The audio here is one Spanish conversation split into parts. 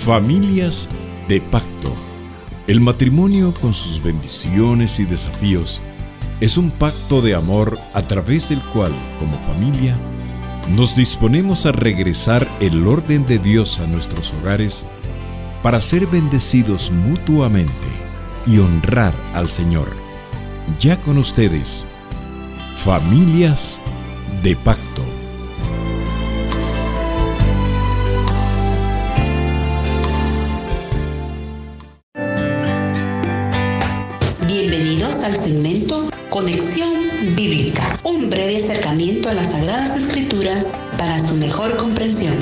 Familias de pacto. El matrimonio, con sus bendiciones y desafíos, es un pacto de amor a través del cual, como familia, nos disponemos a regresar el orden de Dios a nuestros hogares para ser bendecidos mutuamente y honrar al Señor. Ya con ustedes, Familias de Pacto. Bienvenidos al segmento Conexión Bíblica, un breve acercamiento a las Sagradas Escrituras para su mejor comprensión.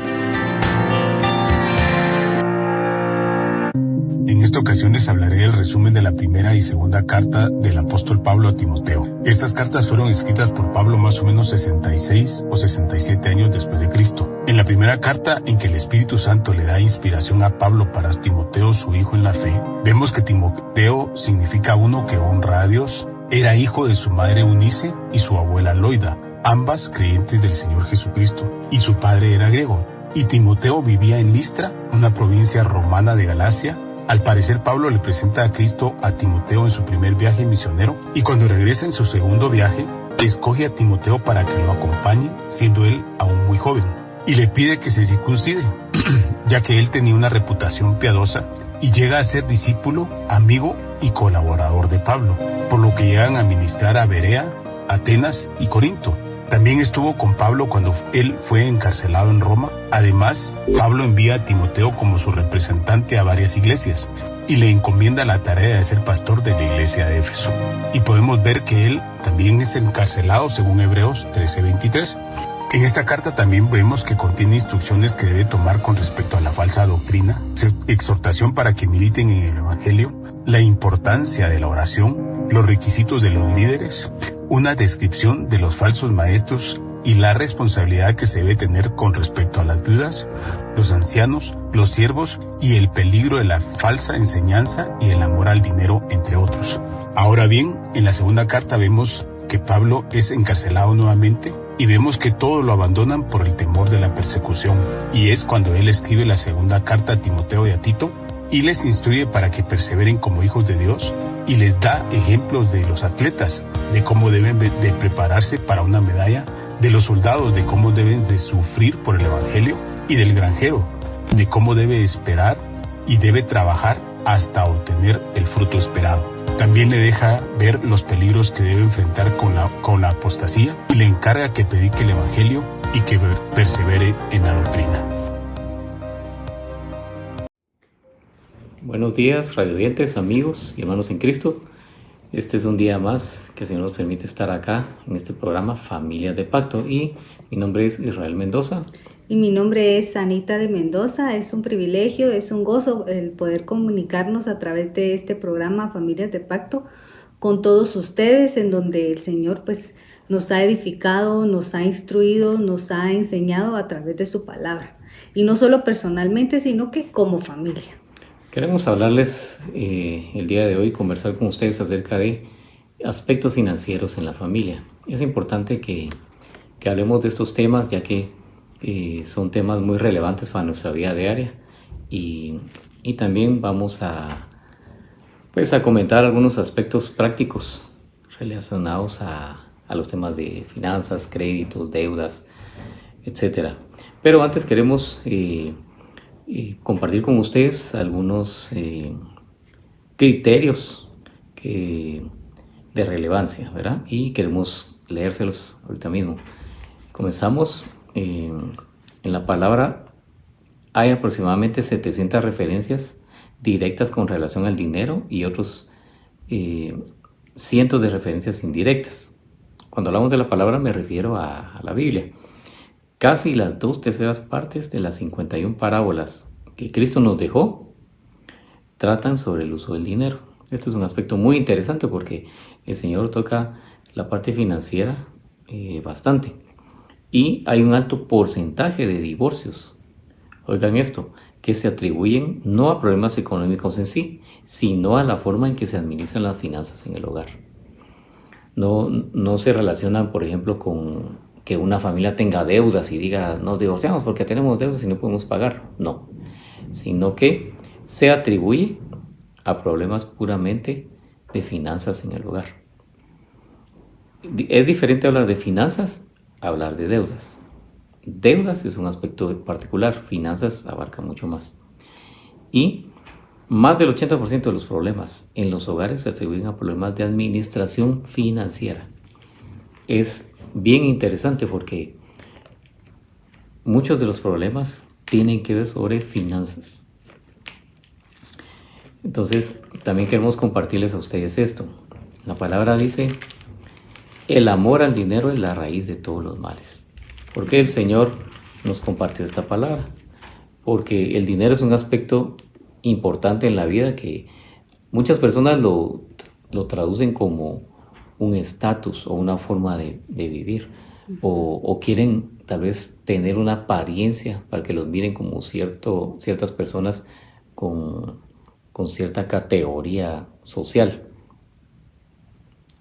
En esta ocasión les hablaré del resumen de la primera y segunda carta del apóstol Pablo a Timoteo. Estas cartas fueron escritas por Pablo más o menos 66 o 67 años después de Cristo. En la primera carta, en que el Espíritu Santo le da inspiración a Pablo para Timoteo, su hijo en la fe, vemos que Timoteo significa uno que honra a Dios. Era hijo de su madre Eunice y su abuela Loida, ambas creyentes del Señor Jesucristo, y su padre era griego. Y Timoteo vivía en Listra, una provincia romana de Galacia. Al parecer, Pablo le presenta a Cristo a Timoteo en su primer viaje misionero, y cuando regresa en su segundo viaje, escoge a Timoteo para que lo acompañe, siendo él aún muy joven, y le pide que se circuncide, ya que él tenía una reputación piadosa y llega a ser discípulo, amigo y colaborador de Pablo, por lo que llegan a ministrar a Berea, Atenas y Corinto. También estuvo con Pablo cuando él fue encarcelado en Roma. Además, Pablo envía a Timoteo como su representante a varias iglesias y le encomienda la tarea de ser pastor de la iglesia de Éfeso. Y podemos ver que él también es encarcelado según Hebreos 13:23. En esta carta también vemos que contiene instrucciones que debe tomar con respecto a la falsa doctrina, exhortación para que militen en el Evangelio, la importancia de la oración, los requisitos de los líderes, una descripción de los falsos maestros y la responsabilidad que se debe tener con respecto a las viudas, los ancianos, los siervos y el peligro de la falsa enseñanza y el amor al dinero, entre otros. Ahora bien, en la segunda carta vemos que Pablo es encarcelado nuevamente y vemos que todo lo abandonan por el temor de la persecución. Y es cuando él escribe la segunda carta a Timoteo y a Tito y les instruye para que perseveren como hijos de Dios y les da ejemplos de los atletas, de cómo deben de prepararse para una medalla, de los soldados, de cómo deben de sufrir por el Evangelio, y del granjero, de cómo debe esperar y debe trabajar hasta obtener el fruto esperado. También le deja ver los peligros que debe enfrentar con la apostasía y le encarga que predique el Evangelio y que persevere en la doctrina. Buenos días, radioyentes, amigos y hermanos en Cristo. Este es un día más que el Señor nos permite estar acá en este programa Familias de Pacto, y mi nombre es Israel Mendoza. Y mi nombre es Anita de Mendoza. Es un privilegio, es un gozo el poder comunicarnos a través de este programa Familias de Pacto con todos ustedes, en donde el Señor pues nos ha edificado, nos ha instruido, nos ha enseñado a través de su palabra. Y no solo personalmente, sino que como familia. Queremos hablarles el día de hoy, conversar con ustedes acerca de aspectos financieros en la familia. Es importante que hablemos de estos temas, ya que son temas muy relevantes para nuestra vida diaria, y también vamos a comentar algunos aspectos prácticos relacionados a los temas de finanzas, créditos, deudas, etc. Pero antes queremos compartir con ustedes algunos criterios de relevancia, ¿verdad? Y queremos leérselos ahorita mismo. Comenzamos. En la palabra hay aproximadamente 700 referencias directas con relación al dinero y otros cientos de referencias indirectas. Cuando hablamos de la palabra me refiero a la Biblia. Casi las 2/3 partes de las 51 parábolas que Cristo nos dejó tratan sobre el uso del dinero. Esto es un aspecto muy interesante porque el Señor toca la parte financiera bastante. Y hay un alto porcentaje de divorcios, oigan esto, que se atribuyen no a problemas económicos en sí, sino a la forma en que se administran las finanzas en el hogar. No se relacionan, por ejemplo, con que una familia tenga deudas y diga nos divorciamos porque tenemos deudas y no podemos pagar. No. sino que se atribuye a problemas puramente de finanzas en el hogar. Es diferente hablar de finanzas a hablar de deudas. Deudas es un aspecto particular, finanzas abarca mucho más. Y más del 80% de los problemas en los hogares se atribuyen a problemas de administración financiera. Es bien interesante porque muchos de los problemas tienen que ver sobre finanzas. Entonces, también queremos compartirles a ustedes esto. La palabra dice, el amor al dinero es la raíz de todos los males. ¿Por qué el Señor nos compartió esta palabra? Porque el dinero es un aspecto importante en la vida que muchas personas lo traducen como un estatus o una forma de vivir, o quieren tal vez tener una apariencia para que los miren como ciertas personas con cierta categoría social.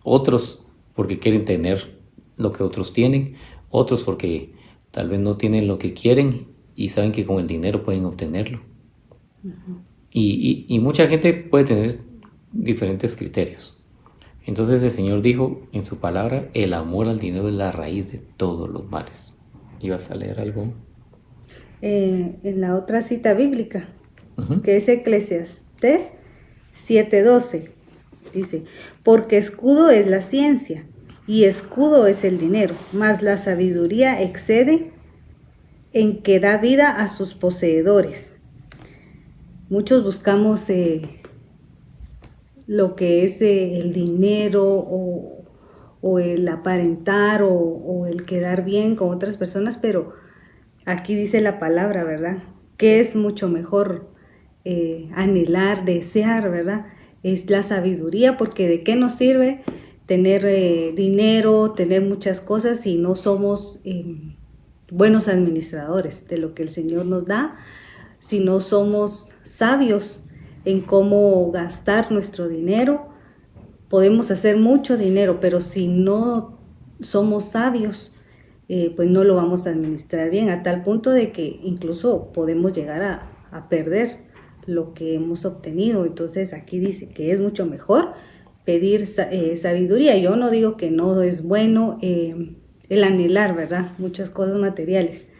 Otros porque quieren tener lo que otros tienen, otros porque tal vez no tienen lo que quieren y saben que con el dinero pueden obtenerlo. Y mucha gente puede tener diferentes criterios. Entonces el Señor dijo en su palabra, el amor al dinero es la raíz de todos los males. ¿Ibas a leer algo? En la otra cita bíblica, que es Eclesiastés 7:12, dice, porque escudo es la ciencia y escudo es el dinero, mas la sabiduría excede en que da vida a sus poseedores. Muchos buscamos lo que es el dinero o el aparentar o el quedar bien con otras personas, pero aquí dice la palabra, ¿verdad? Que es mucho mejor anhelar, desear, ¿verdad? Es la sabiduría, porque ¿de qué nos sirve tener dinero, tener muchas cosas si no somos buenos administradores de lo que el Señor nos da? Si no somos sabios en cómo gastar nuestro dinero, podemos hacer mucho dinero, pero si no somos sabios, pues no lo vamos a administrar bien, a tal punto de que incluso podemos llegar a perder lo que hemos obtenido. Entonces aquí dice que es mucho mejor pedir sabiduría. Yo no digo que no es bueno el anhelar, ¿verdad? Muchas cosas materiales,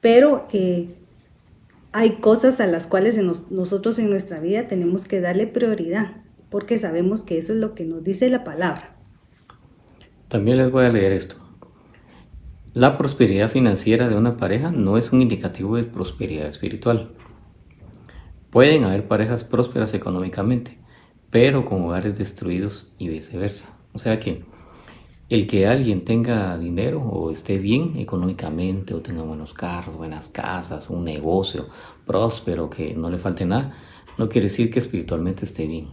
pero hay cosas a las cuales nosotros en nuestra vida tenemos que darle prioridad, porque sabemos que eso es lo que nos dice la palabra. También les voy a leer esto. La prosperidad financiera de una pareja no es un indicativo de prosperidad espiritual. Pueden haber parejas prósperas económicamente, pero con hogares destruidos y viceversa. O sea que el que alguien tenga dinero o esté bien económicamente o tenga buenos carros, buenas casas, un negocio próspero, que no le falte nada, no quiere decir que espiritualmente esté bien.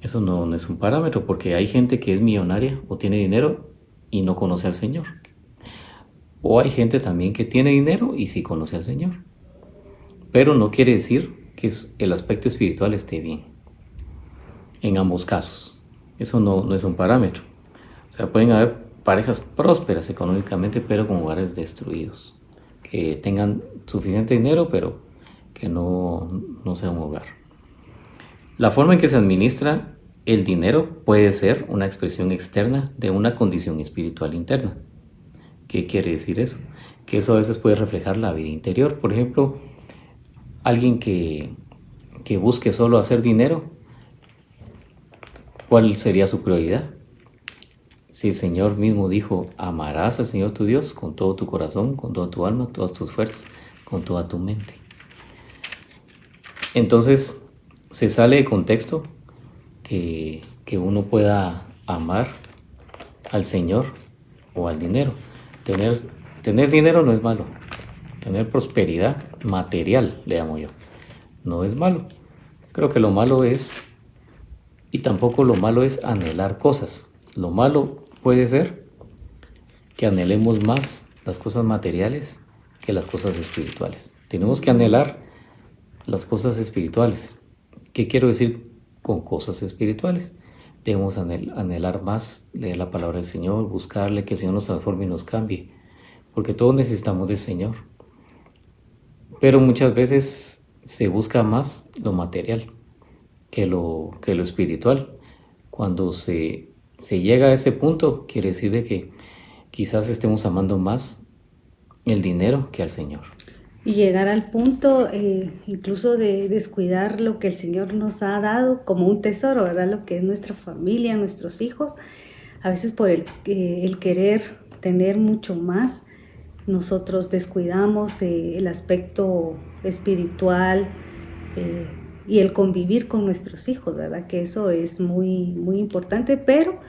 Eso no es un parámetro, porque hay gente que es millonaria o tiene dinero y no conoce al Señor. O hay gente también que tiene dinero y sí conoce al Señor. Pero no quiere decir que el aspecto espiritual esté bien. En ambos casos. Eso no es un parámetro. O sea, pueden haber parejas prósperas económicamente, pero con hogares destruidos. Que tengan suficiente dinero, pero que no sea un hogar. La forma en que se administra el dinero puede ser una expresión externa de una condición espiritual interna. ¿Qué quiere decir eso? Que eso a veces puede reflejar la vida interior. Por ejemplo, alguien que busque solo hacer dinero, ¿cuál sería su prioridad? Si el Señor mismo dijo, amarás al Señor tu Dios con todo tu corazón, con toda tu alma, todas tus fuerzas, con toda tu mente. Entonces, se sale de contexto que uno pueda amar al Señor o al dinero. Tener dinero no es malo. Tener prosperidad material, le llamo yo, no es malo. Creo que lo malo es, y tampoco lo malo es anhelar cosas. Lo malo puede ser que anhelemos más las cosas materiales que las cosas espirituales. Tenemos que anhelar las cosas espirituales. ¿Qué quiero decir con cosas espirituales? Debemos anhelar más, leer la palabra del Señor, buscarle, que el Señor nos transforme y nos cambie, porque todos necesitamos del Señor. Pero muchas veces se busca más lo material que lo espiritual. Cuando se llega a ese punto, quiere decir de que quizás estemos amando más el dinero que al Señor. Y llegar al punto incluso de descuidar lo que el Señor nos ha dado como un tesoro, ¿verdad? Lo que es nuestra familia, nuestros hijos. A veces por el querer tener mucho más, nosotros descuidamos el aspecto espiritual y el convivir con nuestros hijos, ¿verdad? Que eso es muy, muy importante, pero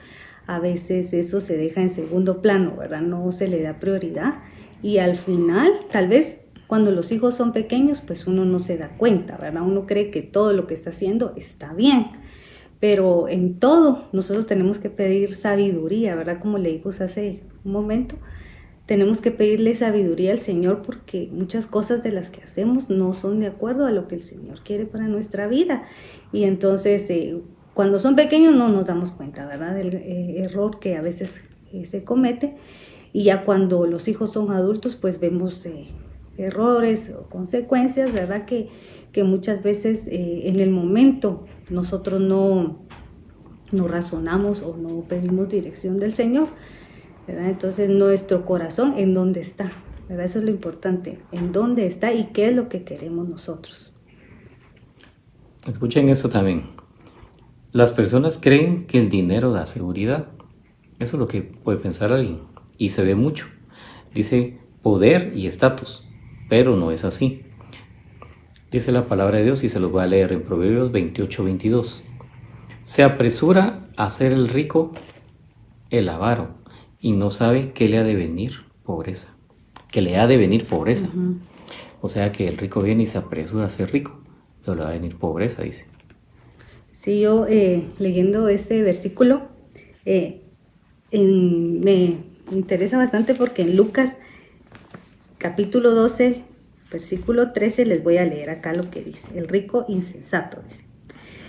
a veces eso se deja en segundo plano, ¿verdad? No se le da prioridad y al final, tal vez cuando los hijos son pequeños, pues uno no se da cuenta, ¿verdad? Uno cree que todo lo que está haciendo está bien, pero en todo nosotros tenemos que pedir sabiduría, ¿verdad? Como leímos hace un momento, tenemos que pedirle sabiduría al Señor porque muchas cosas de las que hacemos no son de acuerdo a lo que el Señor quiere para nuestra vida. Y entonces, cuando son pequeños no nos damos cuenta, ¿verdad? Del error que a veces se comete. Y ya cuando los hijos son adultos, pues vemos errores o consecuencias, ¿verdad? Que muchas veces en el momento nosotros no razonamos o no pedimos dirección del Señor, ¿verdad? Entonces nuestro corazón, ¿en dónde está? ¿Verdad? Eso es lo importante, ¿en dónde está y qué es lo que queremos nosotros? Escuchen esto también. Las personas creen que el dinero da seguridad. Eso es lo que puede pensar alguien. Y se ve mucho. Dice poder y estatus, pero no es así. Dice la palabra de Dios y se los voy a leer en Proverbios 28:22. Se apresura a ser el rico el avaro y no sabe que le ha de venir pobreza. Que le ha de venir pobreza. Uh-huh. O sea que el rico viene y se apresura a ser rico, pero le va a venir pobreza, dice. Sí, yo leyendo ese versículo me interesa bastante porque en Lucas capítulo 12, versículo 13, les voy a leer acá lo que dice. El rico insensato dice.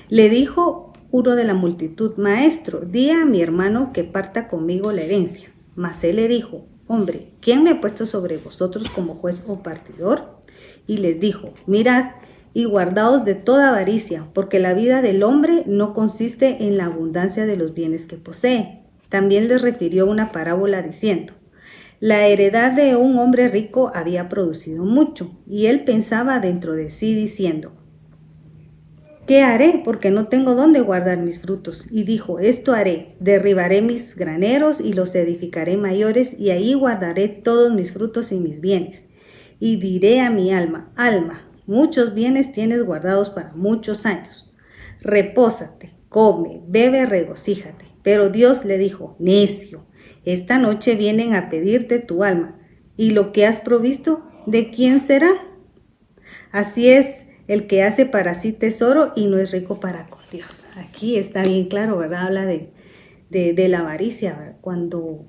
Le dijo uno de la multitud: Maestro, di a mi hermano que parta conmigo la herencia. Mas él le dijo: Hombre, ¿quién me ha puesto sobre vosotros como juez o partidor? Y les dijo: Mirad y guardaos de toda avaricia, porque la vida del hombre no consiste en la abundancia de los bienes que posee. También les refirió una parábola diciendo: La heredad de un hombre rico había producido mucho, y él pensaba dentro de sí diciendo: ¿Qué haré? Porque no tengo dónde guardar mis frutos. Y dijo: Esto haré: derribaré mis graneros y los edificaré mayores, y ahí guardaré todos mis frutos y mis bienes. Y diré a mi alma: Alma, muchos bienes tienes guardados para muchos años. Repósate, come, bebe, regocíjate. Pero Dios le dijo: Necio, esta noche vienen a pedirte tu alma, y lo que has provisto, ¿de quién será? Así es el que hace para sí tesoro y no es rico para con Dios. Aquí está bien claro, ¿verdad? Habla de la avaricia, ¿verdad? Cuando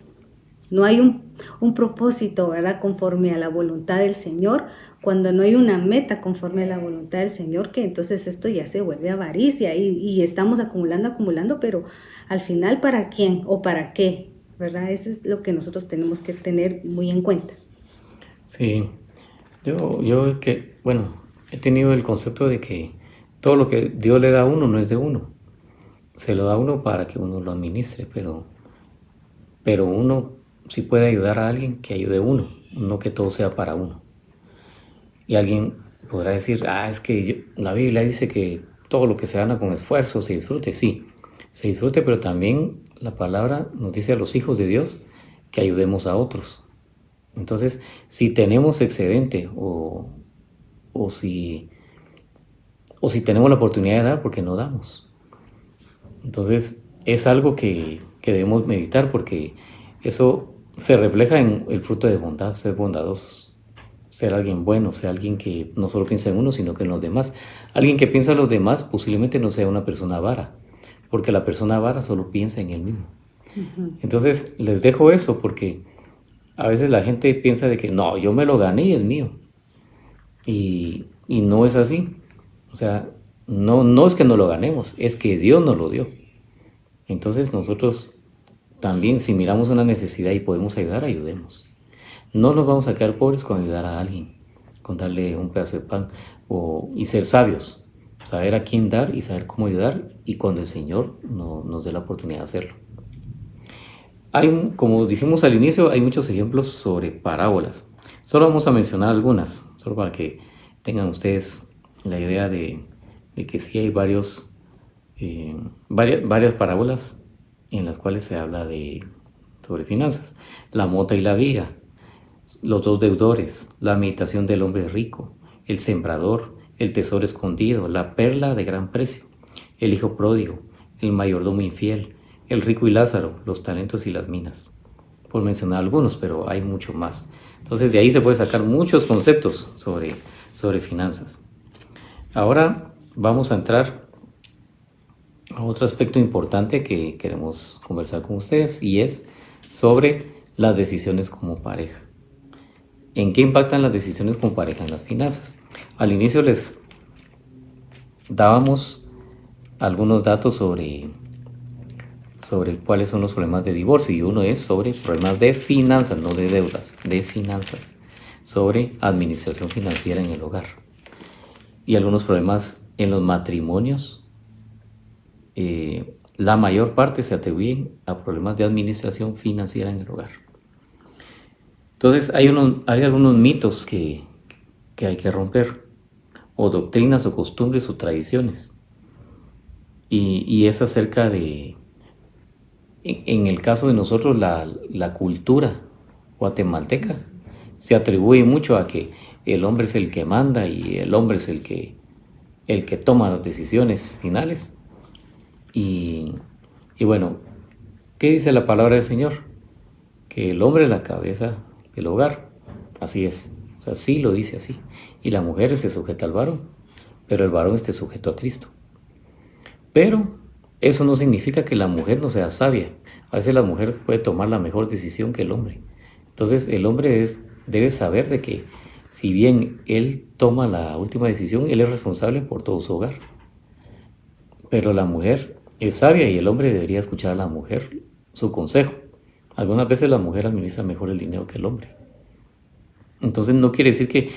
no hay un propósito, ¿verdad? Conforme a la voluntad del Señor, cuando no hay una meta conforme a la voluntad del Señor, que entonces esto ya se vuelve avaricia y estamos acumulando, pero al final, ¿para quién o para qué? ¿Verdad? Eso es lo que nosotros tenemos que tener muy en cuenta. Sí, yo he tenido el concepto de que todo lo que Dios le da a uno no es de uno. Se lo da a uno para que uno lo administre, pero uno si puede ayudar a alguien, que ayude a uno, no que todo sea para uno. Y alguien podrá decir: es que la Biblia dice que todo lo que se gana con esfuerzo se disfrute. Sí, se disfrute, pero también la palabra nos dice a los hijos de Dios que ayudemos a otros. Entonces, si tenemos excedente o si tenemos la oportunidad de dar, ¿por qué no damos? Entonces, es algo que debemos meditar, porque eso se refleja en el fruto de bondad, ser bondadosos, ser alguien bueno, ser alguien que no solo piensa en uno, sino que en los demás. Alguien que piensa en los demás posiblemente no sea una persona avara, porque la persona avara solo piensa en él mismo. Uh-huh. Entonces, les dejo eso porque a veces la gente piensa de que no, yo me lo gané y es mío. Y no es así. O sea, no es que no lo ganemos, es que Dios nos lo dio. Entonces nosotros también, si miramos una necesidad y podemos ayudar, ayudemos. No nos vamos a quedar pobres con ayudar a alguien, con darle un pedazo de pan. y ser sabios, saber a quién dar y saber cómo ayudar, y cuando el Señor nos dé la oportunidad de hacerlo. Como dijimos al inicio, hay muchos ejemplos sobre parábolas. Solo vamos a mencionar algunas, solo para que tengan ustedes la idea de que sí hay varias parábolas en las cuales se habla sobre finanzas. La mota y la viga, los dos deudores, la meditación del hombre rico, el sembrador, el tesoro escondido, la perla de gran precio, el hijo pródigo, el mayordomo infiel, el rico y Lázaro, los talentos y las minas. Por mencionar algunos, pero hay mucho más. Entonces de ahí se puede sacar muchos conceptos sobre finanzas. Ahora vamos a entrar a otro aspecto importante que queremos conversar con ustedes, y es sobre las decisiones como pareja. ¿En qué impactan las decisiones como pareja en las finanzas? Al inicio les dábamos algunos datos sobre cuáles son los problemas de divorcio, y uno es sobre problemas de finanzas, no de deudas, de finanzas, sobre administración financiera en el hogar. Y algunos problemas en los matrimonios, la mayor parte se atribuyen a problemas de administración financiera en el hogar. Entonces hay algunos mitos que hay que romper, o doctrinas o costumbres o tradiciones, y es acerca de, en el caso de nosotros, la cultura guatemalteca se atribuye mucho a que el hombre es el que manda y el hombre es el que toma las decisiones finales. Y bueno, ¿qué dice la palabra del Señor? Que el hombre es la cabeza del hogar. Así es, o sea, sí lo dice así. Y la mujer se sujeta al varón, pero el varón esté sujeto a Cristo. Pero eso no significa que la mujer no sea sabia. A veces la mujer puede tomar la mejor decisión que el hombre. Entonces el hombre debe saber de que si bien él toma la última decisión, él es responsable por todo su hogar. Pero la mujer es sabia y el hombre debería escuchar a la mujer su consejo. Algunas veces la mujer administra mejor el dinero que el hombre. Entonces no quiere decir que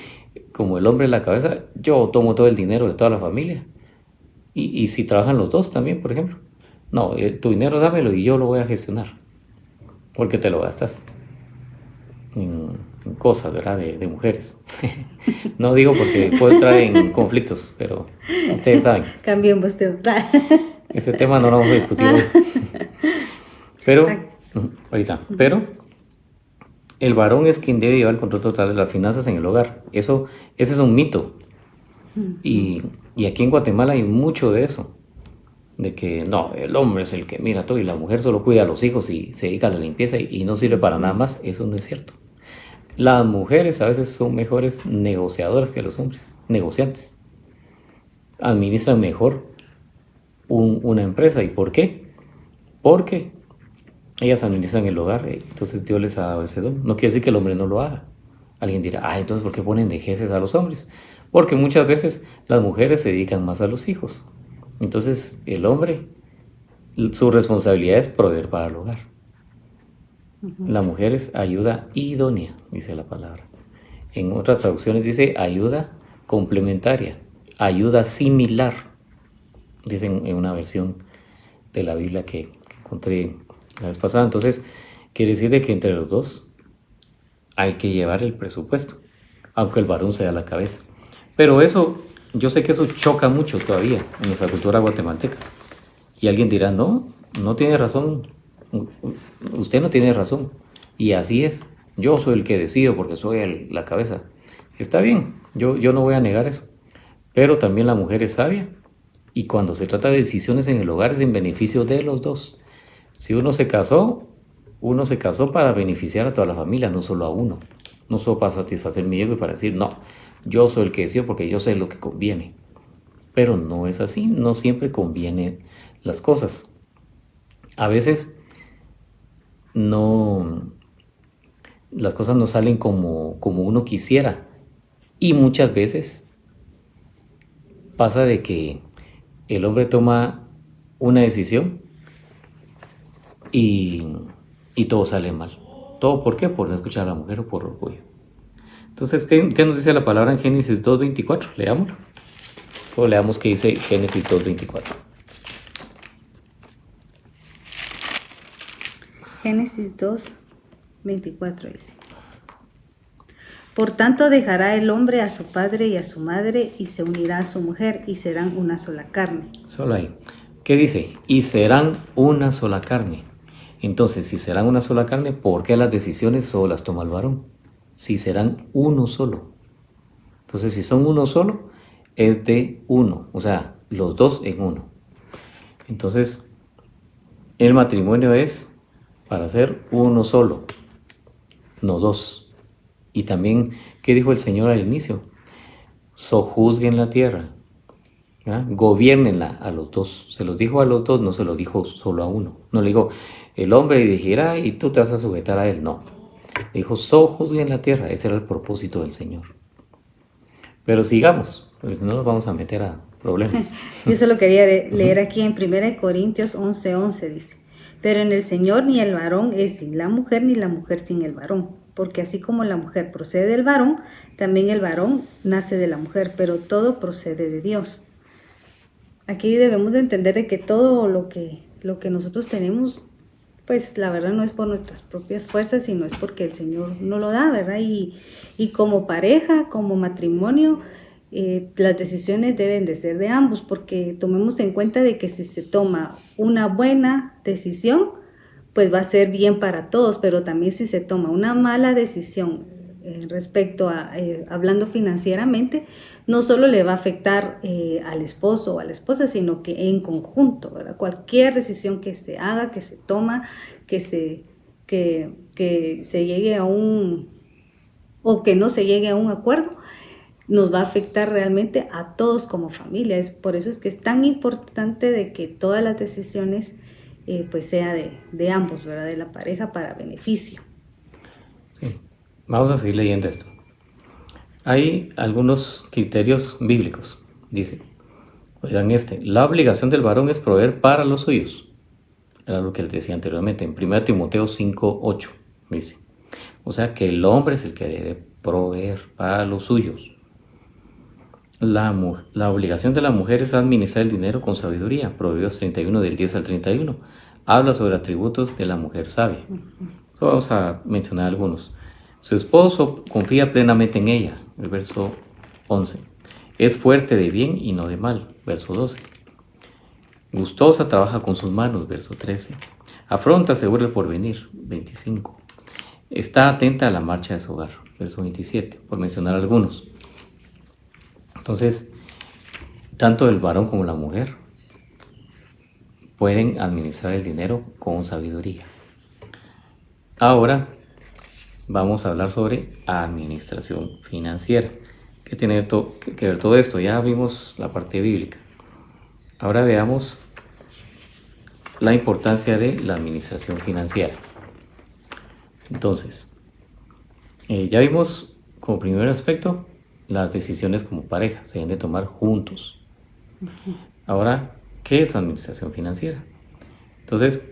como el hombre es la cabeza, yo tomo todo el dinero de toda la familia. Y si trabajan los dos también, por ejemplo. No, tu dinero dámelo y yo lo voy a gestionar. Porque te lo gastas en cosas, ¿verdad? De mujeres. No digo porque puede entrar en conflictos, pero ustedes saben. Cambiemos tema. Ese tema no lo vamos a discutir hoy. Pero, pero el varón es quien debe llevar el control total de las finanzas en el hogar. Ese es un mito. Y aquí en Guatemala hay mucho de eso. De que no, el hombre es el que mira todo y la mujer solo cuida a los hijos y se dedica a la limpieza y no sirve para nada más. Eso no es cierto. Las mujeres a veces son mejores negociadoras que los hombres, negociantes. Administran mejor una empresa. ¿Y por qué? Porque ellas administran el hogar, entonces Dios les ha dado ese don. No quiere decir que el hombre no lo haga. Alguien dirá, entonces ¿por qué ponen de jefes a los hombres? Porque muchas veces las mujeres se dedican más a los hijos. Entonces el hombre, su responsabilidad es proveer para el hogar. La mujer es ayuda idónea, dice la palabra. En otras traducciones dice ayuda complementaria, ayuda similar. Dicen en una versión de la Biblia que encontré la vez pasada. Entonces quiere decir de que entre los dos hay que llevar el presupuesto, aunque el varón sea la cabeza. Pero eso, yo sé que eso choca mucho todavía en nuestra cultura guatemalteca. Y alguien dirá, no tiene razón, usted no tiene razón. Y así es, yo soy el que decido porque soy la cabeza. Está bien, yo no voy a negar eso. Pero también la mujer es sabia. Y cuando se trata de decisiones en el hogar es en beneficio de los dos. Si uno se casó para beneficiar a toda la familia, no solo a uno. No solo para satisfacer mi ego y para decir, no, yo soy el que decido porque yo sé lo que conviene. Pero no es así, no siempre convienen las cosas. A veces las cosas no salen como uno quisiera. Y muchas veces pasa de que el hombre toma una decisión y todo sale mal. ¿Todo por qué? Por no escuchar a la mujer o por orgullo. Entonces, ¿qué nos dice la palabra en Génesis 2:24? Leámoslo. Solo leamos que dice Génesis 2:24. Génesis 2:24 dice: Por tanto dejará el hombre a su padre y a su madre y se unirá a su mujer y serán una sola carne. Solo ahí. ¿Qué dice? Y serán una sola carne. Entonces, si serán una sola carne, ¿por qué las decisiones solo las toma el varón? Si serán uno solo. Entonces, si son uno solo, es de uno. O sea, los dos en uno. Entonces, el matrimonio es para ser uno solo, no dos. Y también, ¿qué dijo el Señor al inicio? Sojuzguen la tierra. Gobiernenla a los dos. Se los dijo a los dos, no se lo dijo solo a uno. No le dijo, el hombre dirigirá y tú te vas a sujetar a él. No. Le dijo, sojuzguen la tierra. Ese era el propósito del Señor. Pero sigamos, pues no nos vamos a meter a problemas. Yo se lo quería leer aquí en 1 Corintios 11:11 dice: Pero en el Señor ni el varón es sin la mujer, ni la mujer sin el varón. Porque así como la mujer procede del varón, también el varón nace de la mujer, pero todo procede de Dios. Aquí debemos de entender de que todo lo que nosotros tenemos, pues la verdad no es por nuestras propias fuerzas, sino es porque el Señor nos lo da, ¿verdad? Y como pareja, como matrimonio, las decisiones deben de ser de ambos, porque tomemos en cuenta de que si se toma una buena decisión, pues va a ser bien para todos, pero también si se toma una mala decisión respecto a, hablando financieramente, no solo le va a afectar al esposo o a la esposa, sino que en conjunto, ¿verdad? Cualquier decisión que se haga, que se toma, que se llegue a o que no se llegue a un acuerdo, nos va a afectar realmente a todos como familia. Por eso es que es tan importante de que todas las decisiones pues sea de ambos, ¿verdad? De la pareja para beneficio. Sí. Vamos a seguir leyendo esto. Hay algunos criterios bíblicos. Dice, oigan la obligación del varón es proveer para los suyos. Era lo que les decía anteriormente, en 1 Timoteo 5:8 dice. O sea que el hombre es el que debe proveer para los suyos. La obligación de la mujer es administrar el dinero con sabiduría. Proverbios 31 del 10 al 31. Habla sobre atributos de la mujer sabia. So, vamos a mencionar algunos. Su esposo confía plenamente en ella, el verso 11. Es fuerte de bien y no de mal, verso 12. Gustosa trabaja con sus manos, verso 13. Afronta seguro el porvenir, 25. Está atenta a la marcha de su hogar, verso 27, por mencionar algunos. Entonces, tanto el varón como la mujer pueden administrar el dinero con sabiduría. Ahora vamos a hablar sobre administración financiera. ¿Qué tiene que ver todo esto? Ya vimos la parte bíblica. Ahora veamos la importancia de la administración financiera. Entonces, ya vimos como primer aspecto las decisiones como pareja se deben de tomar juntos. Ahora, ¿qué es administración financiera? Entonces,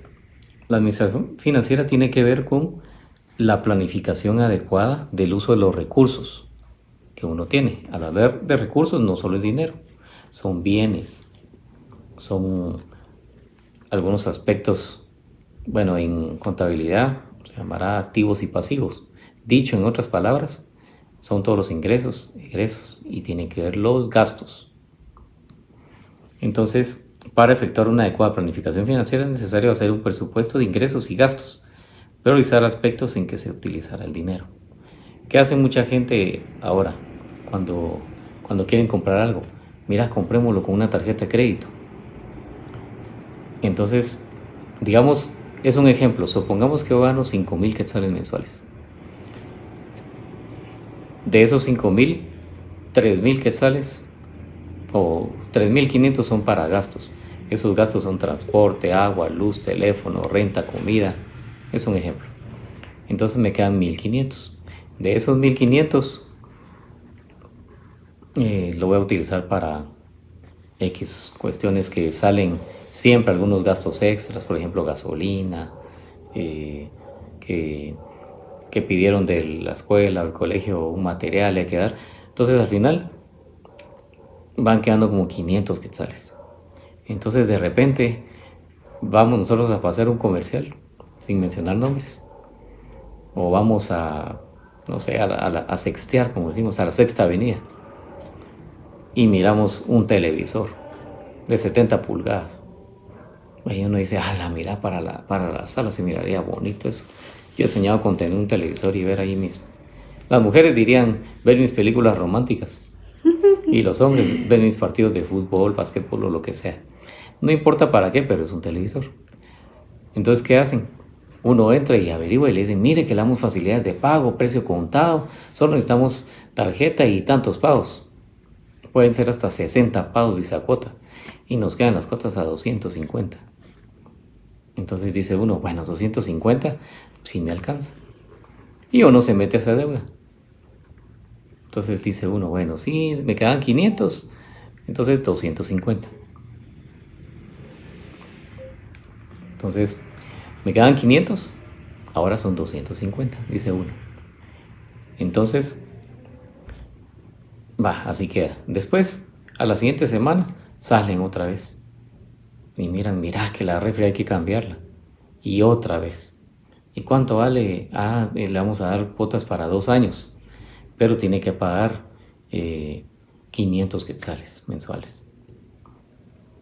la administración financiera tiene que ver con la planificación adecuada del uso de los recursos que uno tiene. Al hablar de recursos no solo es dinero, son bienes, son algunos aspectos, bueno, en contabilidad se llamará activos y pasivos. Dicho en otras palabras, son todos los ingresos, egresos y tienen que ver los gastos. Entonces, para efectuar una adecuada planificación financiera es necesario hacer un presupuesto de ingresos y gastos, priorizar aspectos en que se utilizará el dinero. ¿Qué hace mucha gente ahora cuando quieren comprar algo? Mira, comprémoslo con una tarjeta de crédito. Entonces, digamos, es un ejemplo. Supongamos que gano 5,000 quetzales mensuales. De esos 5,000, 3,000 quetzales o 3,500 son para gastos. Esos gastos son transporte, agua, luz, teléfono, renta, comida. Es un ejemplo. Entonces me quedan 1,500. De esos 1,500 lo voy a utilizar para X cuestiones que salen siempre, algunos gastos extras, por ejemplo gasolina, que pidieron de la escuela o el colegio un material hay que dar. Entonces al final van quedando como 500 quetzales. Entonces de repente vamos nosotros a pasar un comercial, sin mencionar nombres, o vamos a, no sé, a sextear, como decimos, a la Sexta Avenida, y miramos un televisor de 70 pulgadas. Y uno dice, mira, para la sala se miraría bonito eso. Yo he soñado con tener un televisor y ver ahí las mujeres dirían ver mis películas románticas, y los hombres ven mis partidos de fútbol, básquetbol o lo que sea. No importa para qué, pero es un televisor. Entonces, ¿qué hacen? Uno entra y averigua y le dicen, mire que le damos facilidades de pago, precio contado, solo necesitamos tarjeta y tantos pagos. Pueden ser hasta 60 pagos Visa cuota, y nos quedan las cuotas a 250. Entonces dice uno, bueno, 250 sí me alcanza. Y uno se mete a esa deuda. Entonces dice uno, bueno, sí, me quedan 500, entonces 250. Entonces, me quedan 500, ahora son 250, dice uno. Entonces, así queda. Después, a la siguiente semana, salen otra vez. Y mira que la refri hay que cambiarla. Y otra vez. ¿Y cuánto vale? Le vamos a dar cuotas para 2 años. Pero tiene que pagar 500 quetzales mensuales.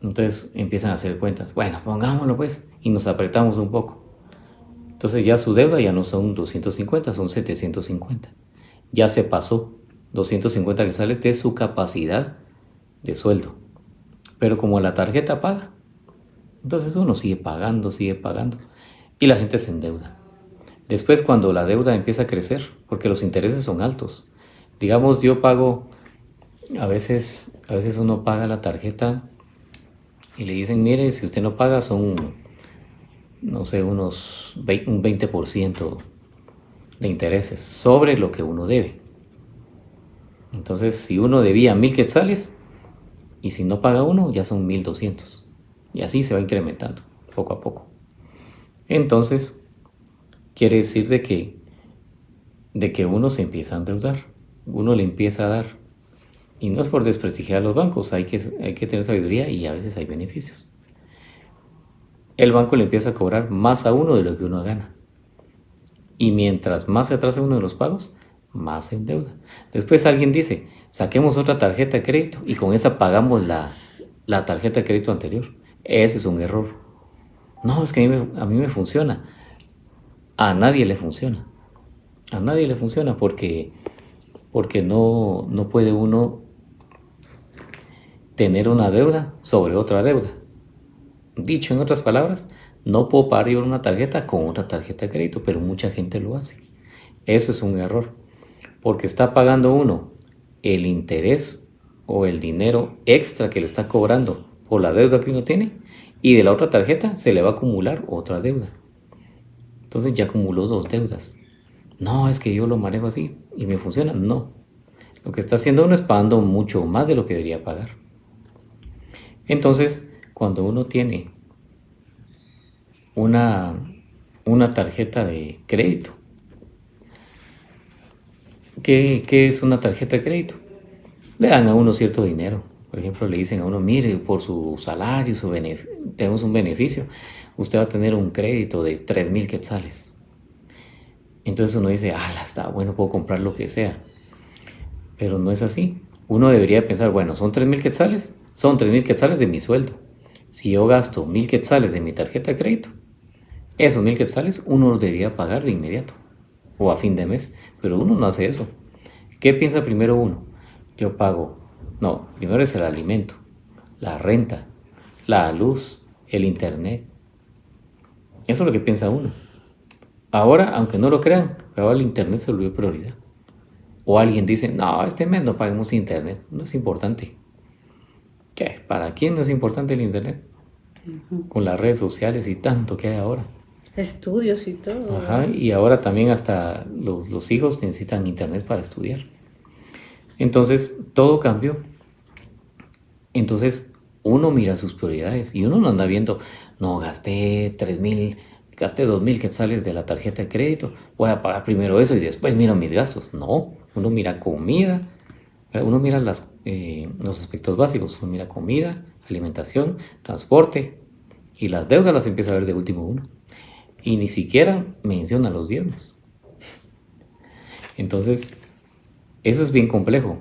Entonces empiezan a hacer cuentas. Bueno, pongámoslo pues. Y nos apretamos un poco. Entonces ya su deuda ya no son 250, son 750. Ya se pasó 250 quetzales de su capacidad de sueldo. Pero como la tarjeta paga, entonces uno sigue pagando. Y la gente se endeuda. Después, cuando la deuda empieza a crecer, porque los intereses son altos. Digamos, yo pago, a veces uno paga la tarjeta y le dicen, mire, si usted no paga son, no sé, un 20% de intereses sobre lo que uno debe. Entonces, si uno debía 1,000 quetzales y si no paga uno, ya son 1,200. Y así se va incrementando poco a poco. Entonces, quiere decir de que uno se empieza a endeudar, uno le empieza a dar. Y no es por desprestigiar a los bancos, hay que tener sabiduría y a veces hay beneficios. El banco le empieza a cobrar más a uno de lo que uno gana. Y mientras más se atrasa uno de los pagos, más se endeuda. Después alguien dice, saquemos otra tarjeta de crédito y con esa pagamos la tarjeta de crédito anterior. Ese es un error. No, es que a mí me funciona. A nadie le funciona. A nadie le funciona porque no puede uno tener una deuda sobre otra deuda. Dicho en otras palabras, no puedo pagar yo una tarjeta con otra tarjeta de crédito, pero mucha gente lo hace. Eso es un error, porque está pagando uno el interés o el dinero extra que le está cobrando por la deuda que uno tiene, y de la otra tarjeta se le va a acumular otra deuda. Entonces ya acumuló 2 deudas. No, es que yo lo manejo así y me funciona. No. Lo que está haciendo uno es pagando mucho más de lo que debería pagar. Entonces, cuando uno tiene una tarjeta de crédito, ¿qué es una tarjeta de crédito? Le dan a uno cierto dinero. Por ejemplo, le dicen a uno, mire, por su salario, tenemos un beneficio, usted va a tener un crédito de 3,000 quetzales. Entonces uno dice, está bueno, puedo comprar lo que sea. Pero no es así. Uno debería pensar, bueno, son 3,000 quetzales, son 3,000 quetzales de mi sueldo. Si yo gasto 1,000 quetzales de mi tarjeta de crédito, esos 1,000 quetzales uno los debería pagar de inmediato o a fin de mes. Pero uno no hace eso. ¿Qué piensa primero uno? Yo pago. No, primero es el alimento, la renta, la luz, el internet. Eso es lo que piensa uno. Ahora, aunque no lo crean, ahora el internet se volvió prioridad. O alguien dice, no, este mes no paguemos internet, no es importante. ¿Qué? ¿Para quién no es importante el internet? Con las redes sociales y tanto que hay ahora. Estudios y todo. Ajá, y ahora también hasta los hijos necesitan internet para estudiar. Entonces, todo cambió. Entonces, uno mira sus prioridades y uno no anda viendo, no, gasté 2,000 quetzales de la tarjeta de crédito, voy a pagar primero eso y después miro mis gastos. No, uno mira comida, uno mira las los aspectos básicos. Pues mira, comida, alimentación, transporte, y las deudas las empieza a ver de último uno. Y ni siquiera menciona los diezmos. Entonces, eso es bien complejo.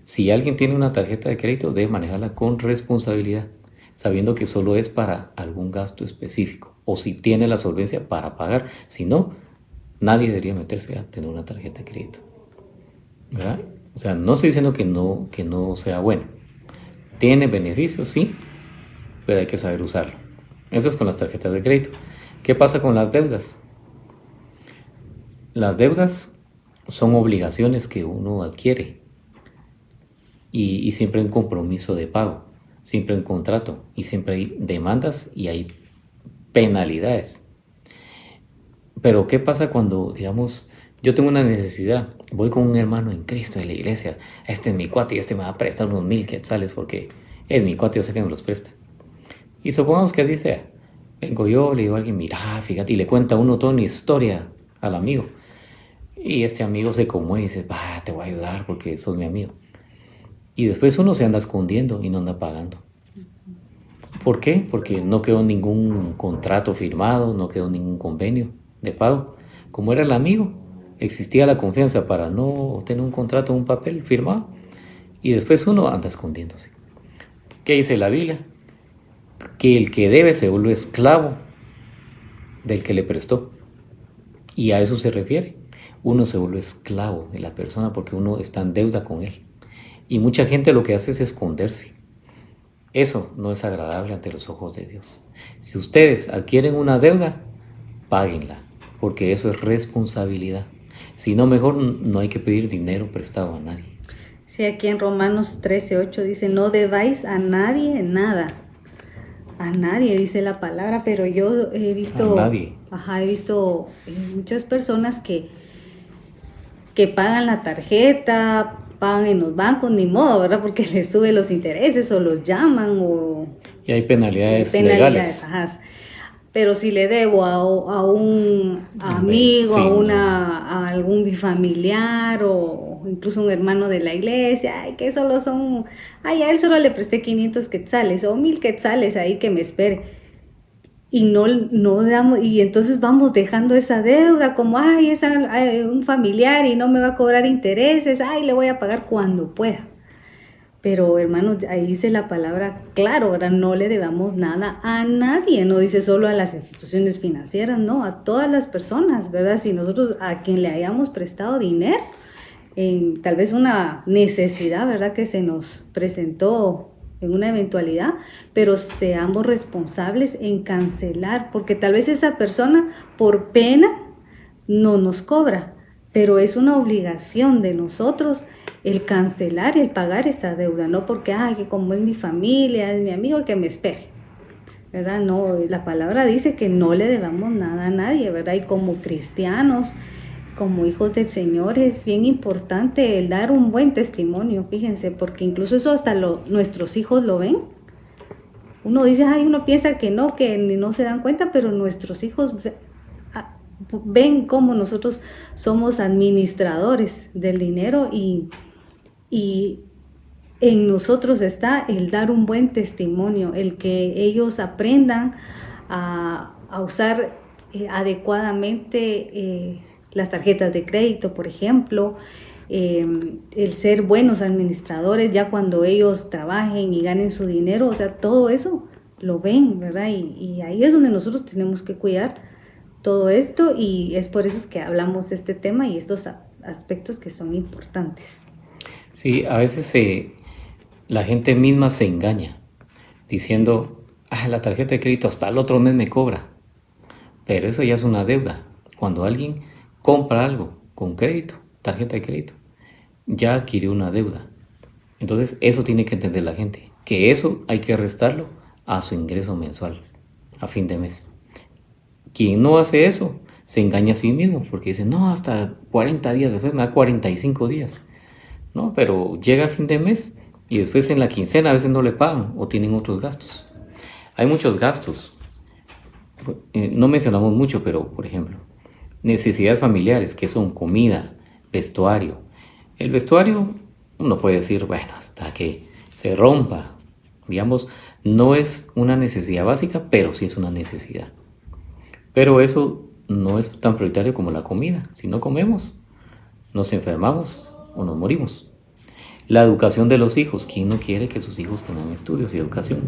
Si alguien tiene una tarjeta de crédito, debe manejarla con responsabilidad, sabiendo que solo es para algún gasto específico, o si tiene la solvencia para pagar. Si no, nadie debería meterse a tener una tarjeta de crédito, ¿verdad? O sea, no estoy diciendo que no sea bueno. Tiene beneficios, sí, pero hay que saber usarlo. Eso es con las tarjetas de crédito. ¿Qué pasa con las deudas? Las deudas son obligaciones que uno adquiere y siempre hay un compromiso de pago, siempre hay un contrato y siempre hay demandas y hay penalidades. Pero ¿qué pasa cuando, digamos, yo tengo una necesidad, voy con un hermano en Cristo en la iglesia, este es mi cuate y este me va a prestar unos 1,000 quetzales porque es mi cuate, yo sé que me los presta? Y supongamos que así sea. Vengo yo, le digo a alguien, mira, fíjate, y le cuenta uno toda una historia al amigo. Y este amigo se conmueve y dice, te voy a ayudar porque sos mi amigo. Y después uno se anda escondiendo y no anda pagando. ¿Por qué? Porque no quedó ningún contrato firmado, no quedó ningún convenio de pago. Como era el amigo, existía la confianza para no tener un contrato, un papel firmado. Y después uno anda escondiéndose. ¿Qué dice la Biblia? Que el que debe se vuelve esclavo del que le prestó. Y a eso se refiere. Uno se vuelve esclavo de la persona porque uno está en deuda con él. Y mucha gente lo que hace es esconderse. Eso no es agradable ante los ojos de Dios. Si ustedes adquieren una deuda, páguenla, porque eso es responsabilidad. Si no, mejor no hay que pedir dinero prestado a nadie. Sí, aquí en Romanos 13:8 dice, no debáis a nadie nada. A nadie dice la palabra, pero yo he visto... A nadie. He visto muchas personas que pagan la tarjeta, pagan en los bancos, ni modo, ¿verdad? Porque les suben los intereses o los llaman o... Y hay penalidades legales. Pero si le debo a un amigo, a algún familiar o incluso un hermano de la iglesia, que solo son... a él solo le presté 500 quetzales o 1,000 quetzales ahí que me espere. Y no damos, y entonces vamos dejando esa deuda como, es un familiar y no me va a cobrar intereses, le voy a pagar cuando pueda. Pero hermanos, ahí dice la palabra claro, ¿verdad? No le debamos nada a nadie, no dice solo a las instituciones financieras, no, a todas las personas, ¿verdad? Si nosotros a quien le hayamos prestado dinero, en tal vez una necesidad, ¿verdad? Que se nos presentó en una eventualidad, pero seamos responsables en cancelar, porque tal vez esa persona por pena no nos cobra, pero es una obligación de nosotros el cancelar y el pagar esa deuda, no porque, que como es mi familia, es mi amigo, que me espere, ¿verdad? No, la palabra dice que no le debamos nada a nadie, ¿verdad? Y como cristianos, como hijos del Señor, es bien importante el dar un buen testimonio, fíjense, porque incluso eso hasta nuestros hijos lo ven. Uno dice, uno piensa que no se dan cuenta, pero nuestros hijos ven cómo nosotros somos administradores del dinero y en nosotros está el dar un buen testimonio, el que ellos aprendan a usar adecuadamente las tarjetas de crédito, por ejemplo, el ser buenos administradores ya cuando ellos trabajen y ganen su dinero, o sea, todo eso lo ven, ¿verdad? Y ahí es donde nosotros tenemos que cuidar todo esto y es por eso es que hablamos de este tema y estos aspectos que son importantes. Sí, a veces la gente misma se engaña diciendo, la tarjeta de crédito hasta el otro mes me cobra, pero eso ya es una deuda. Cuando alguien compra algo con crédito, tarjeta de crédito, ya adquirió una deuda. Entonces eso tiene que entender la gente, que eso hay que restarlo a su ingreso mensual, a fin de mes. Quien no hace eso, se engaña a sí mismo, porque dice, no, hasta 40 días después me da 45 días. No, pero llega a fin de mes y después en la quincena a veces no le pagan o tienen otros gastos. Hay muchos gastos. No mencionamos mucho, pero por ejemplo, necesidades familiares, que son comida, vestuario. El vestuario uno puede decir, bueno, hasta que se rompa, digamos, no es una necesidad básica, pero sí es una necesidad. Pero eso no es tan prioritario como la comida. Si no comemos, nos enfermamos o nos morimos. La educación de los hijos. ¿Quién no quiere que sus hijos tengan estudios y educación?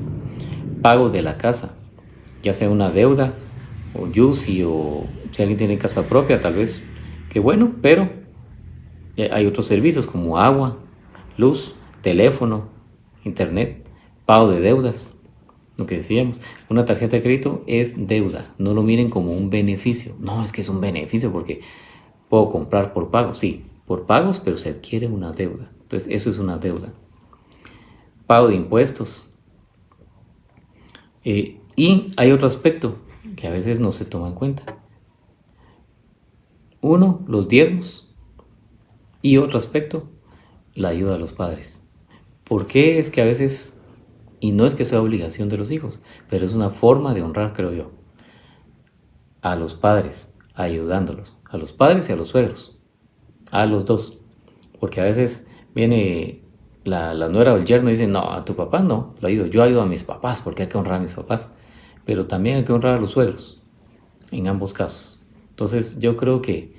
Pagos de la casa, ya sea una deuda o YUSI, o si alguien tiene casa propia, tal vez, qué bueno, pero hay otros servicios como agua, luz, teléfono, internet, pago de deudas. Lo que decíamos, una tarjeta de crédito es deuda. No lo miren como un beneficio. No, es que es un beneficio porque puedo comprar por pagos. Sí, por pagos, pero se adquiere una deuda. Entonces, eso es una deuda. Pago de impuestos. Y hay otro aspecto que a veces no se toma en cuenta. Uno, los diezmos. Y otro aspecto, la ayuda a los padres. ¿Por qué es que a veces, y no es que sea obligación de los hijos, pero es una forma de honrar, creo yo, a los padres, ayudándolos, a los padres y a los suegros, a los dos? Porque a veces viene la nuera o el yerno y dice, no, a tu papá no, lo ayudo, yo ayudo a mis papás porque hay que honrar a mis papás, pero también hay que honrar a los suegros, en ambos casos. Entonces yo creo que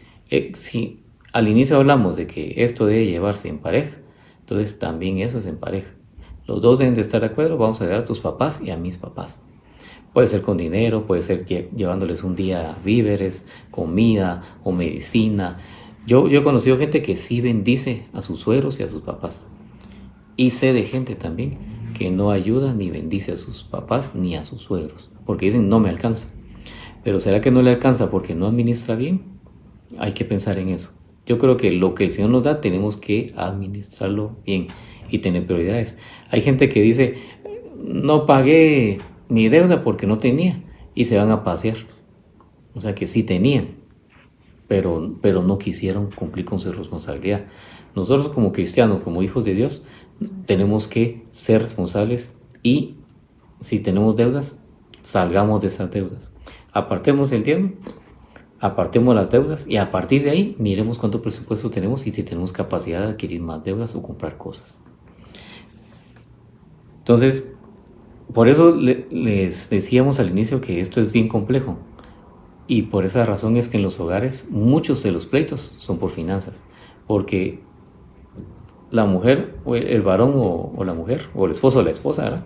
si al inicio hablamos de que esto debe llevarse en pareja, entonces también eso es en pareja. Los dos deben de estar de acuerdo, vamos a ayudar a tus papás y a mis papás. Puede ser con dinero, puede ser llevándoles un día víveres, comida o medicina. Yo he conocido gente que sí bendice a sus suegros y a sus papás. Y sé de gente también que no ayuda ni bendice a sus papás ni a sus suegros, porque dicen no me alcanza. Pero ¿será que no le alcanza porque no administra bien? Hay que pensar en eso. Yo creo que lo que el Señor nos da tenemos que administrarlo bien y tener prioridades. Hay gente que dice, no pagué mi deuda porque no tenía, y se van a pasear. O sea que sí tenían, pero no quisieron cumplir con su responsabilidad. Nosotros como cristianos, como hijos de Dios, tenemos que ser responsables y si tenemos deudas, salgamos de esas deudas. Apartemos el diezmo, apartemos las deudas y a partir de ahí miremos cuánto presupuesto tenemos y si tenemos capacidad de adquirir más deudas o comprar cosas. Entonces, por eso les decíamos al inicio que esto es bien complejo y por esa razón es que en los hogares muchos de los pleitos son por finanzas, porque la mujer, o el varón o la mujer, o el esposo o la esposa, ¿verdad?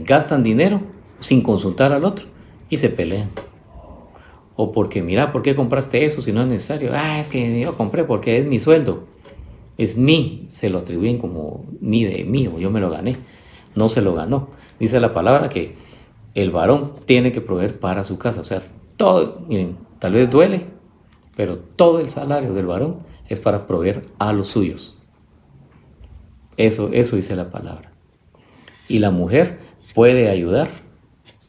Gastan dinero sin consultar al otro y se pelean. O porque, mira, ¿por qué compraste eso si no es necesario? Es que yo compré porque es mi sueldo. Es se lo atribuyen como mío, yo me lo gané. No se lo ganó. Dice la palabra que el varón tiene que proveer para su casa. O sea, todo, miren, tal vez duele, pero todo el salario del varón es para proveer a los suyos. Eso dice la palabra. Y la mujer puede ayudar,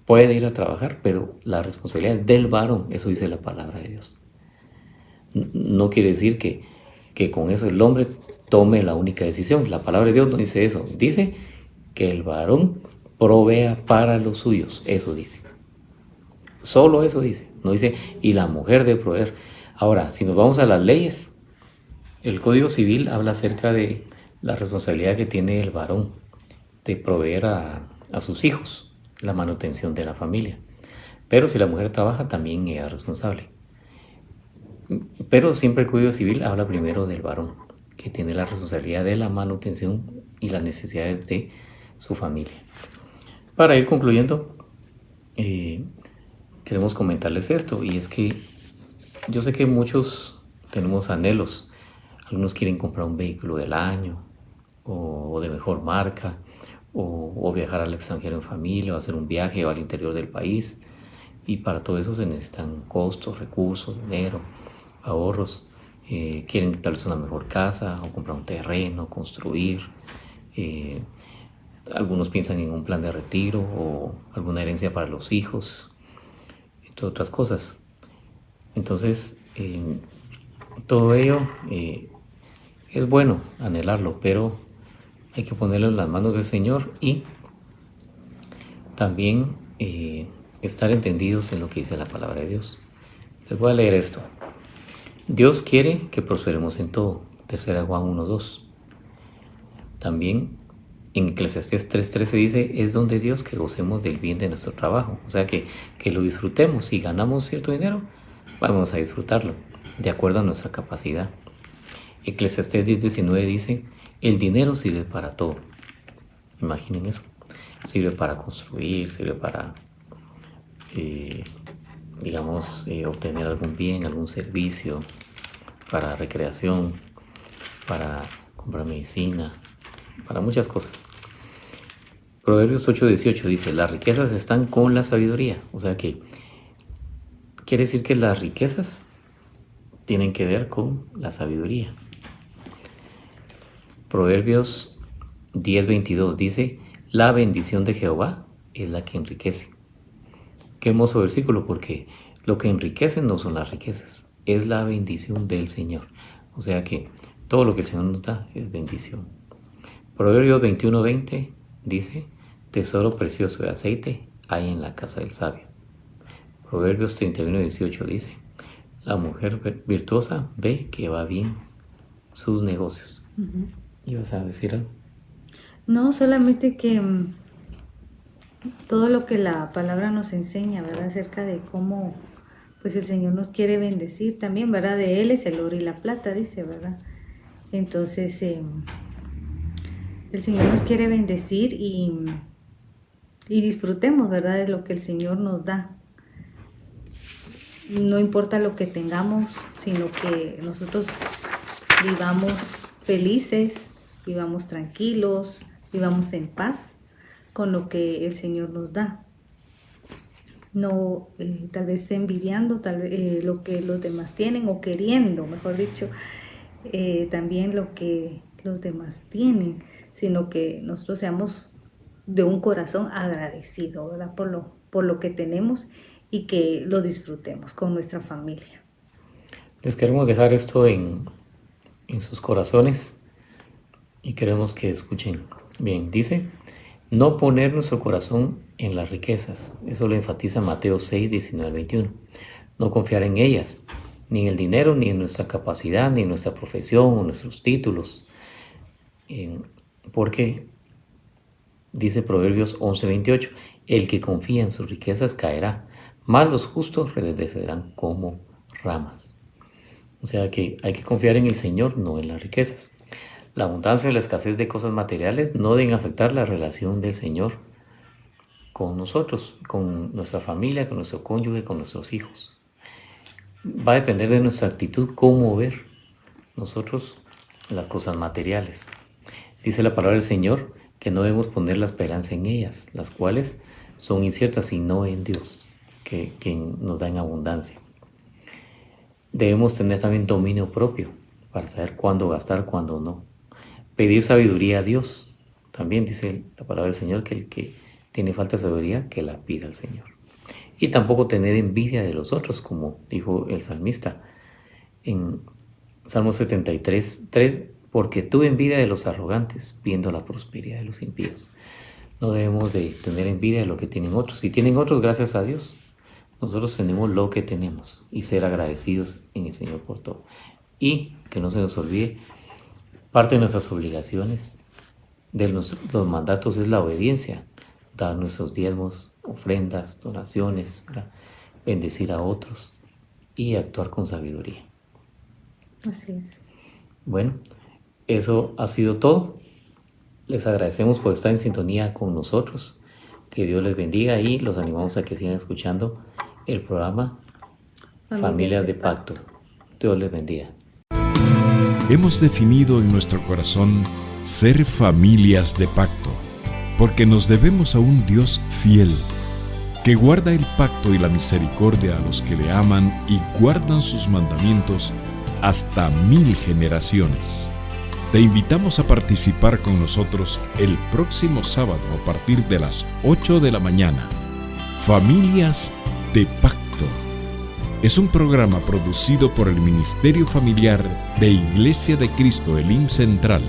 puede ir a trabajar, pero la responsabilidad es del varón. Eso dice la palabra de Dios. No quiere decir que con eso el hombre tome la única decisión. La palabra de Dios no dice eso. Dice que el varón provea para los suyos. Eso dice. Solo eso dice. No dice, y la mujer debe proveer. Ahora, si nos vamos a las leyes, el Código Civil habla acerca de la responsabilidad que tiene el varón de proveer a sus hijos, la manutención de la familia. Pero si la mujer trabaja, también es responsable. Pero siempre el Código Civil habla primero del varón, que tiene la responsabilidad de la manutención y las necesidades de su familia. Para ir concluyendo, queremos comentarles esto, y es que yo sé que muchos tenemos anhelos. Algunos quieren comprar un vehículo del año o de mejor marca o viajar al extranjero en familia o hacer un viaje o al interior del país, y para todo eso se necesitan costos, recursos, dinero, ahorros. Quieren tal vez una mejor casa o comprar un terreno, construir. Algunos piensan en un plan de retiro o alguna herencia para los hijos, entre otras cosas. Entonces, todo ello es bueno anhelarlo, pero hay que ponerlo en las manos del Señor y también estar entendidos en lo que dice la palabra de Dios. Les voy a leer esto. Dios quiere que prosperemos en todo, Tercera Juan 1:2. También en Eclesiastés 3:13 dice, es don de Dios que gocemos del bien de nuestro trabajo. O sea que lo disfrutemos. Si ganamos cierto dinero, vamos a disfrutarlo de acuerdo a nuestra capacidad. Eclesiastés 10:19 dice, el dinero sirve para todo. Imaginen eso. Sirve para construir, sirve para, obtener algún bien, algún servicio, para recreación, para comprar medicina, para muchas cosas. Proverbios 8:18 dice, las riquezas están con la sabiduría. O sea que quiere decir que las riquezas tienen que ver con la sabiduría. Proverbios 10:22 dice, la bendición de Jehová es la que enriquece. Qué hermoso versículo, porque lo que enriquece no son las riquezas, es la bendición del Señor. O sea que todo lo que el Señor nos da es bendición. Proverbios 21:20 dice, tesoro precioso de aceite hay en la casa del sabio. Proverbios 31:18 dice, la mujer virtuosa ve que va bien sus negocios. ¿Ibas a decir algo? No, solamente que todo lo que la palabra nos enseña, ¿verdad? Acerca de cómo pues el Señor nos quiere bendecir también, ¿verdad? De Él es el oro y la plata, dice, ¿verdad? Entonces, el Señor nos quiere bendecir y disfrutemos, ¿verdad? De lo que el Señor nos da. No importa lo que tengamos, sino que nosotros vivamos felices, vivamos tranquilos, vivamos en paz con lo que el Señor nos da. No tal vez envidiando lo que los demás tienen, o queriendo, mejor dicho, también lo que los demás tienen, sino que nosotros seamos de un corazón agradecido, ¿verdad? Por lo que tenemos, y que lo disfrutemos con nuestra familia. Les queremos dejar esto en sus corazones y queremos que escuchen bien. Dice, no poner nuestro corazón en las riquezas. Eso lo enfatiza Mateo 6:19-21. No confiar en ellas, ni en el dinero, ni en nuestra capacidad, ni en nuestra profesión o nuestros títulos. Porque dice Proverbios 11:28, el que confía en sus riquezas caerá, mas los justos reverdecerán como ramas. O sea que hay que confiar en el Señor, no en las riquezas. La abundancia y la escasez de cosas materiales no deben afectar la relación del Señor con nosotros, con nuestra familia, con nuestro cónyuge, con nuestros hijos. Va a depender de nuestra actitud cómo ver nosotros las cosas materiales. Dice la palabra del Señor que no debemos poner la esperanza en ellas, las cuales son inciertas, sino en Dios, que nos da en abundancia. Debemos tener también dominio propio para saber cuándo gastar, cuándo no. Pedir sabiduría a Dios. También dice la palabra del Señor que el que tiene falta de sabiduría, que la pida al Señor. Y tampoco tener envidia de los otros, como dijo el salmista en Salmo 73:3, porque tuve envidia de los arrogantes, viendo la prosperidad de los impíos. No debemos de tener envidia de lo que tienen otros. Si tienen otros, gracias a Dios. Nosotros tenemos lo que tenemos y ser agradecidos en el Señor por todo. Y que no se nos olvide, parte de nuestras obligaciones, de los mandatos, es la obediencia. Dar nuestros diezmos, ofrendas, donaciones, ¿verdad? Bendecir a otros y actuar con sabiduría. Así es. Bueno, eso ha sido todo. Les agradecemos por estar en sintonía con nosotros. Que Dios les bendiga y los animamos a que sigan escuchando el programa Familias de Pacto. Dios les bendiga. Hemos definido en nuestro corazón ser familias de pacto, porque nos debemos a un Dios fiel, que guarda el pacto y la misericordia a los que le aman y guardan sus mandamientos hasta 1000 generaciones. Te invitamos a participar con nosotros el próximo sábado a partir de las 8 de la mañana. Familias de Pacto. Es un programa producido por el Ministerio Familiar de Iglesia de Cristo Elim Central.